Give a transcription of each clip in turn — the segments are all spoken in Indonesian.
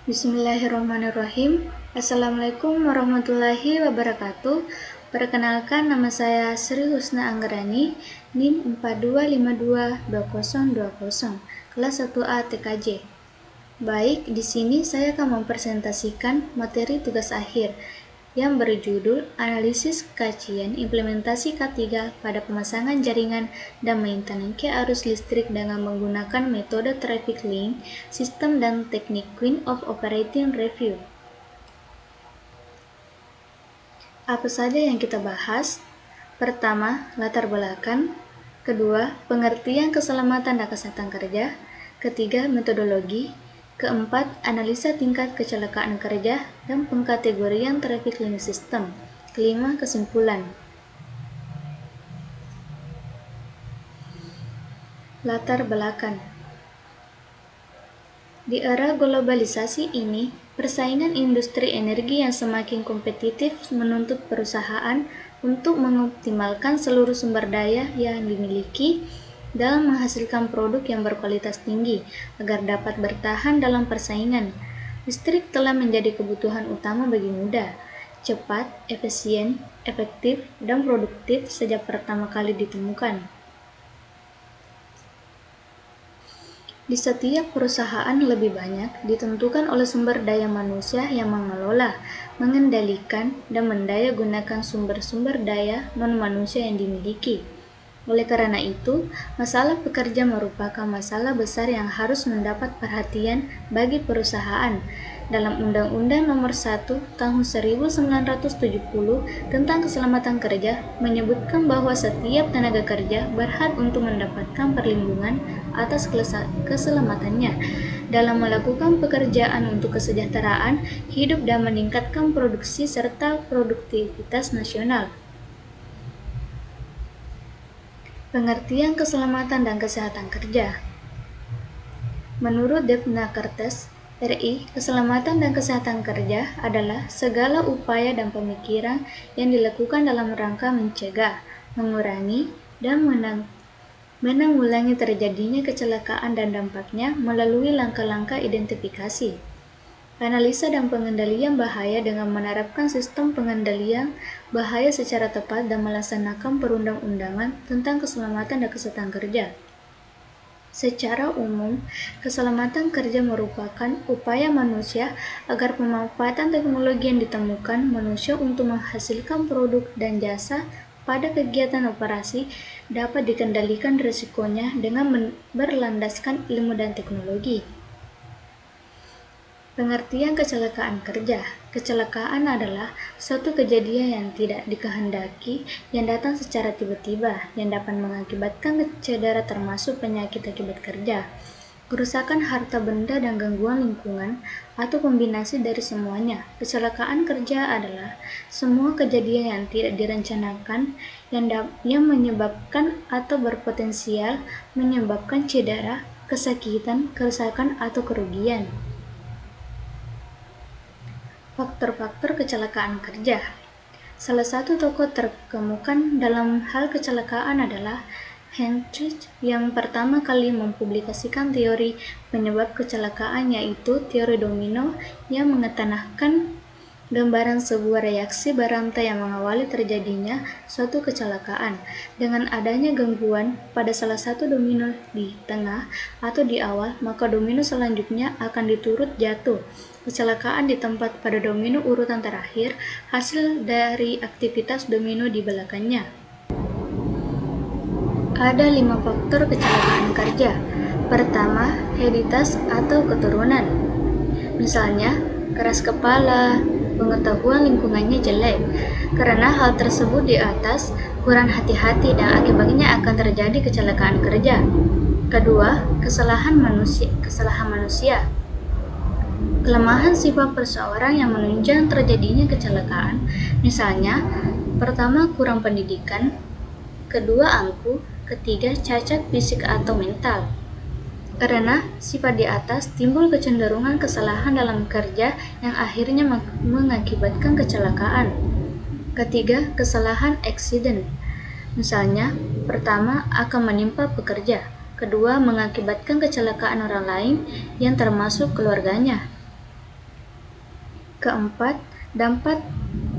Bismillahirrahmanirrahim. Assalamualaikum warahmatullahi wabarakatuh. Perkenalkan, nama saya Sri Husna Anggrani, NIM 42522020, kelas 1A TKJ. Baik, di sini saya akan mempresentasikan materi tugas akhir yang berjudul Analisis Kajian Implementasi K3 pada pemasangan jaringan dan maintenance arus listrik dengan menggunakan metode Traffic Link System dan teknik Queen of Operating Review. Apa saja yang kita bahas? Pertama, latar belakang. Kedua, pengertian keselamatan dan kesehatan kerja. Ketiga, metodologi. Keempat, analisa tingkat kecelakaan kerja dan pengkategorian traffic link system. Kelima, kesimpulan. Latar belakang. Di era globalisasi ini, persaingan industri energi yang semakin kompetitif menuntut perusahaan untuk mengoptimalkan seluruh sumber daya yang dimiliki dalam menghasilkan produk yang berkualitas tinggi agar dapat bertahan dalam persaingan. Listrik telah menjadi kebutuhan utama bagi muda, cepat, efisien, efektif, dan produktif sejak pertama kali ditemukan. Di setiap perusahaan lebih banyak ditentukan oleh sumber daya manusia yang mengelola, mengendalikan, dan mendaya gunakan sumber-sumber daya non-manusia yang dimiliki. Oleh karena itu, masalah pekerja merupakan masalah besar yang harus mendapat perhatian bagi perusahaan. Dalam Undang-Undang Nomor 1 Tahun 1970 tentang Keselamatan Kerja menyebutkan bahwa setiap tenaga kerja berhak untuk mendapatkan perlindungan atas keselamatannya dalam melakukan pekerjaan untuk kesejahteraan hidup dan meningkatkan produksi serta produktivitas nasional. Pengertian keselamatan dan kesehatan kerja. Menurut Devna Kertes, RI, keselamatan dan kesehatan kerja adalah segala upaya dan pemikiran yang dilakukan dalam rangka mencegah, mengurangi, dan menanggulangi terjadinya kecelakaan dan dampaknya melalui langkah-langkah identifikasi, analisa dan pengendalian bahaya dengan menerapkan sistem pengendalian bahaya secara tepat dan melaksanakan perundang-undangan tentang keselamatan dan kesehatan kerja. Secara umum, keselamatan kerja merupakan upaya manusia agar pemanfaatan teknologi yang ditemukan manusia untuk menghasilkan produk dan jasa pada kegiatan operasi dapat dikendalikan risikonya dengan berlandaskan ilmu dan teknologi. Pengertian kecelakaan kerja. Kecelakaan adalah suatu kejadian yang tidak dikehendaki yang datang secara tiba-tiba yang dapat mengakibatkan cedera termasuk penyakit akibat kerja, kerusakan harta benda dan gangguan lingkungan atau kombinasi dari semuanya. Kecelakaan kerja adalah semua kejadian yang tidak direncanakan yang menyebabkan atau berpotensial menyebabkan cedera, kesakitan, kerusakan atau kerugian. Faktor-faktor kecelakaan kerja. Salah satu tokoh terkemukan dalam hal kecelakaan adalah Heinrich yang pertama kali mempublikasikan teori penyebab kecelakaan, yaitu teori domino yang mengetanahkan gambaran sebuah reaksi berantai yang mengawali terjadinya suatu kecelakaan. Dengan adanya gangguan pada salah satu domino di tengah atau di awal, maka domino selanjutnya akan diturut jatuh. Kecelakaan di tempat pada domino urutan terakhir hasil dari aktivitas domino di belakangnya. Ada 5 faktor kecelakaan kerja. Pertama, hereditas atau keturunan. Misalnya, keras kepala, pengetahuan lingkungannya jelek. Karena hal tersebut di atas, kurang hati-hati dan akibatnya akan terjadi kecelakaan kerja. Kedua, kesalahan manusia. Kelemahan sifat seseorang yang menunjang terjadinya kecelakaan. Misalnya, pertama, kurang pendidikan. Kedua, angkuh. Ketiga, cacat fisik atau mental. Karena sifat di atas, timbul kecenderungan kesalahan dalam kerja yang akhirnya mengakibatkan kecelakaan. Ketiga, kesalahan eksiden. Misalnya, pertama, akan menimpa pekerja. Kedua, mengakibatkan kecelakaan orang lain yang termasuk keluarganya. Keempat, dampak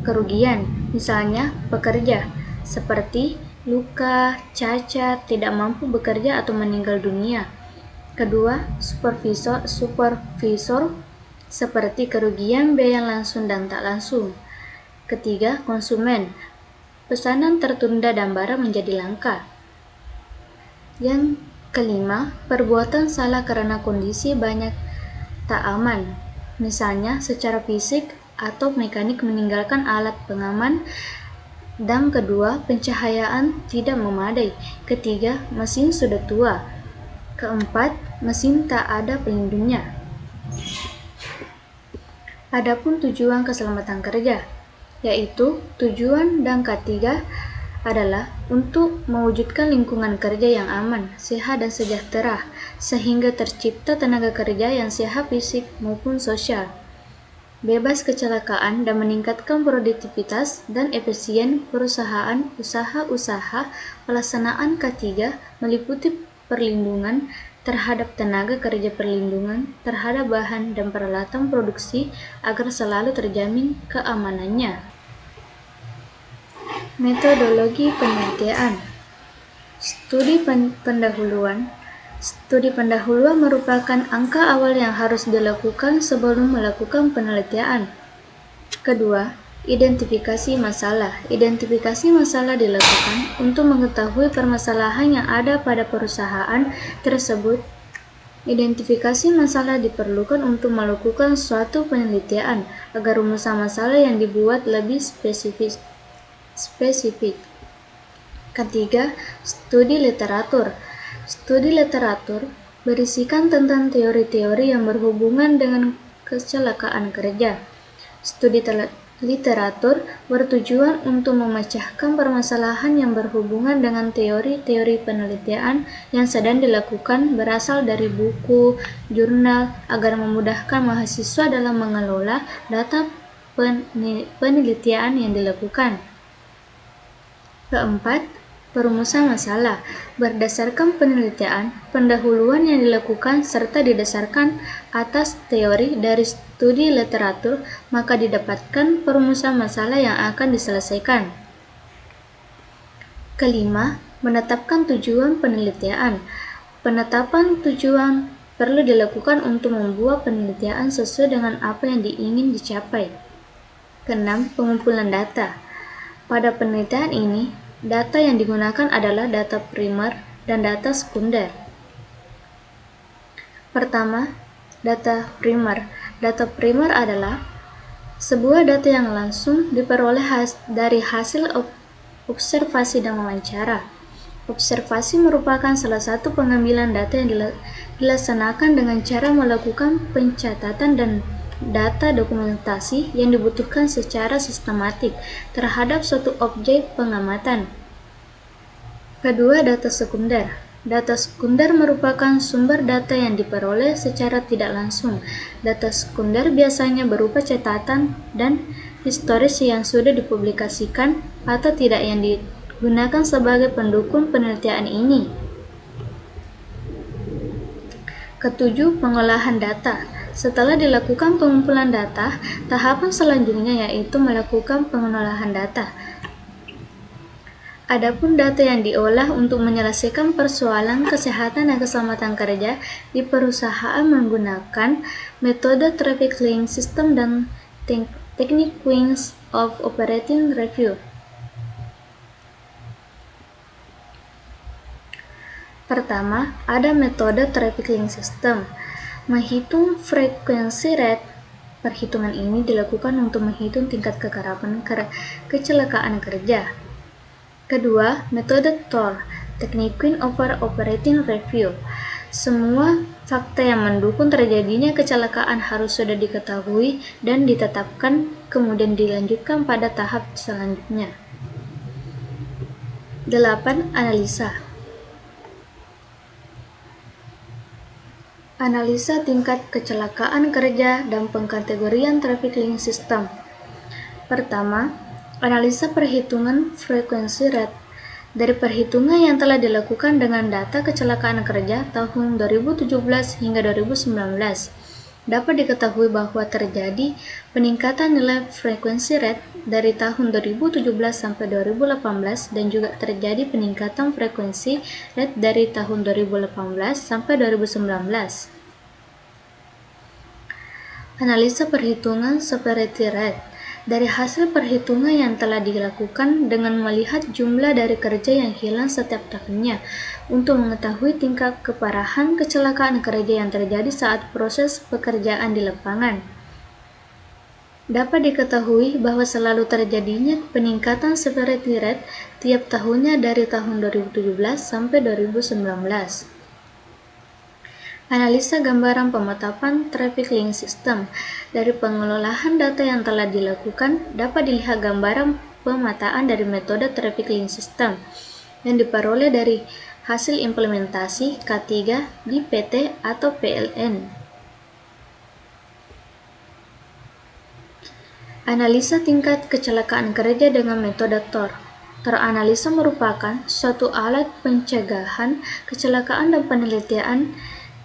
kerugian, misalnya pekerja, seperti luka, cacat, tidak mampu bekerja atau meninggal dunia. Kedua, supervisor seperti kerugian biaya langsung dan tak langsung. Ketiga, konsumen, pesanan tertunda dan barang menjadi langka. Yang kelima, perbuatan salah karena kondisi banyak tak aman, misalnya secara fisik atau mekanik meninggalkan alat pengaman. Dan kedua, pencahayaan tidak memadai. Ketiga, mesin sudah tua. Keempat, mesin tak ada pelindungnya. Adapun tujuan keselamatan kerja, yaitu tujuan dan ketiga adalah untuk mewujudkan lingkungan kerja yang aman, sehat dan sejahtera, sehingga tercipta tenaga kerja yang sehat fisik maupun sosial, bebas kecelakaan dan meningkatkan produktivitas dan efisien perusahaan. Usaha-usaha pelaksanaan ketiga meliputi perlindungan terhadap tenaga kerja, perlindungan terhadap bahan dan peralatan produksi agar selalu terjamin keamanannya. Metodologi penelitian. Studi pendahuluan. Studi pendahuluan merupakan angka awal yang harus dilakukan sebelum melakukan penelitian. Kedua, identifikasi masalah. Identifikasi masalah dilakukan untuk mengetahui permasalahan yang ada pada perusahaan tersebut. Identifikasi masalah diperlukan untuk melakukan suatu penelitian agar rumusan masalah yang dibuat lebih spesifik. Ketiga, studi literatur. Studi literatur berisikan tentang teori-teori yang berhubungan dengan kecelakaan kerja. Studi literatur bertujuan untuk memecahkan permasalahan yang berhubungan dengan teori-teori penelitian yang sedang dilakukan berasal dari buku, jurnal, agar memudahkan mahasiswa dalam mengelola data penelitian yang dilakukan. Keempat, perumusan masalah. Berdasarkan penelitian, pendahuluan yang dilakukan serta didasarkan atas teori dari studi literatur, maka didapatkan perumusan masalah yang akan diselesaikan. Kelima, menetapkan tujuan penelitian. Penetapan tujuan perlu dilakukan untuk membuat penelitian sesuai dengan apa yang ingin dicapai. Keenam, pengumpulan data. Pada penelitian ini, data yang digunakan adalah data primer dan data sekunder. Pertama, data primer. Data primer adalah sebuah data yang langsung diperoleh dari hasil observasi dan wawancara. Observasi merupakan salah satu pengambilan data yang dilaksanakan dengan cara melakukan pencatatan dan data dokumentasi yang dibutuhkan secara sistematik terhadap suatu objek pengamatan. Kedua, data sekunder. Data sekunder merupakan sumber data yang diperoleh secara tidak langsung. Data sekunder biasanya berupa catatan dan historis yang sudah dipublikasikan atau tidak yang digunakan sebagai pendukung penelitian ini. Ketujuh, pengolahan data. Setelah dilakukan pengumpulan data, tahapan selanjutnya yaitu melakukan pengolahan data. Adapun data yang diolah untuk menyelesaikan persoalan kesehatan dan keselamatan kerja di perusahaan menggunakan metode Traffic Link System dan teknik Queens of Operating Review. Pertama, ada metode Traffic Link System. Menghitung frekuensi rate. Perhitungan ini dilakukan untuk menghitung tingkat kekerapan kecelakaan kerja. Kedua, metode TOR, teknik Queen over Operating Review. Semua fakta yang mendukung terjadinya kecelakaan harus sudah diketahui dan ditetapkan, kemudian dilanjutkan pada tahap selanjutnya. 8. Analisa. Analisa tingkat kecelakaan kerja dan pengkategorian Traffic Link System. Pertama, analisa perhitungan frekuensi rate. Dari perhitungan yang telah dilakukan dengan data kecelakaan kerja tahun 2017 hingga 2019, dapat diketahui bahwa terjadi peningkatan nilai frequency rate dari tahun 2017 sampai 2018 dan juga terjadi peningkatan frekuensi rate dari tahun 2018 sampai 2019. Analisa perhitungan severity rate. Dari hasil perhitungan yang telah dilakukan dengan melihat jumlah dari kerja yang hilang setiap tahunnya untuk mengetahui tingkat keparahan kecelakaan kerja yang terjadi saat proses pekerjaan di lapangan. Dapat diketahui bahwa selalu terjadinya peningkatan severity rate tiap tahunnya dari tahun 2017 sampai 2019. Analisa gambaran pemetapan traffic link system. Dari pengelolaan data yang telah dilakukan, dapat dilihat gambaran pemetaan dari metode traffic link system yang diperoleh dari hasil implementasi K3 di PT atau PLN. Analisa tingkat kecelakaan kerja dengan metode TOR. Teranalisa merupakan suatu alat pencegahan kecelakaan dan penelitian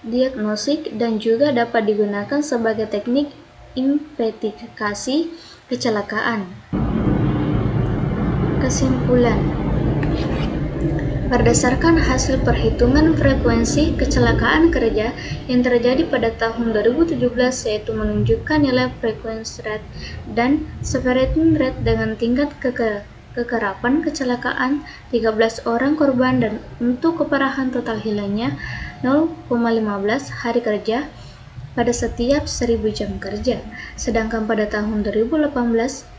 diagnostik dan juga dapat digunakan sebagai teknik investigasi kecelakaan. Kesimpulan: berdasarkan hasil perhitungan frekuensi kecelakaan kerja yang terjadi pada tahun 2017 yaitu menunjukkan nilai frequency rate dan severity rate dengan tingkat kekerapan kecelakaan 13 orang korban dan untuk keparahan total hilangnya 0,15 hari kerja pada setiap 1000 jam kerja. Sedangkan pada tahun 2018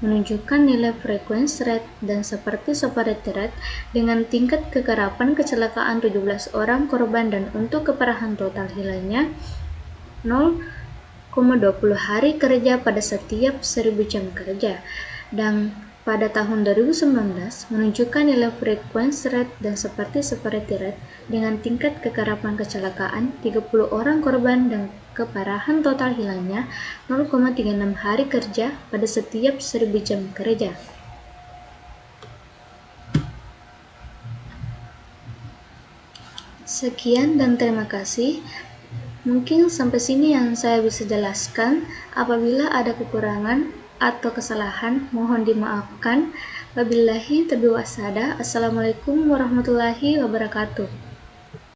menunjukkan nilai frequency rate dan severity rate dengan tingkat kekerapan kecelakaan 17 orang korban dan untuk keparahan total hilangnya 0,20 hari kerja pada setiap 1000 jam kerja. Dan pada tahun 2019 menunjukkan nilai frequency rate dan severity rate dengan tingkat kekerapan kecelakaan 30 orang korban dan keparahan total hilangnya 0,36 hari kerja pada setiap 1000 jam kerja. Sekian dan terima kasih. Mungkin sampai sini yang saya bisa jelaskan. Apabila ada kekurangan atau kesalahan, mohon dimaafkan. Wabillahi taufiq wal hidayah. Assalamualaikum warahmatullahi wabarakatuh.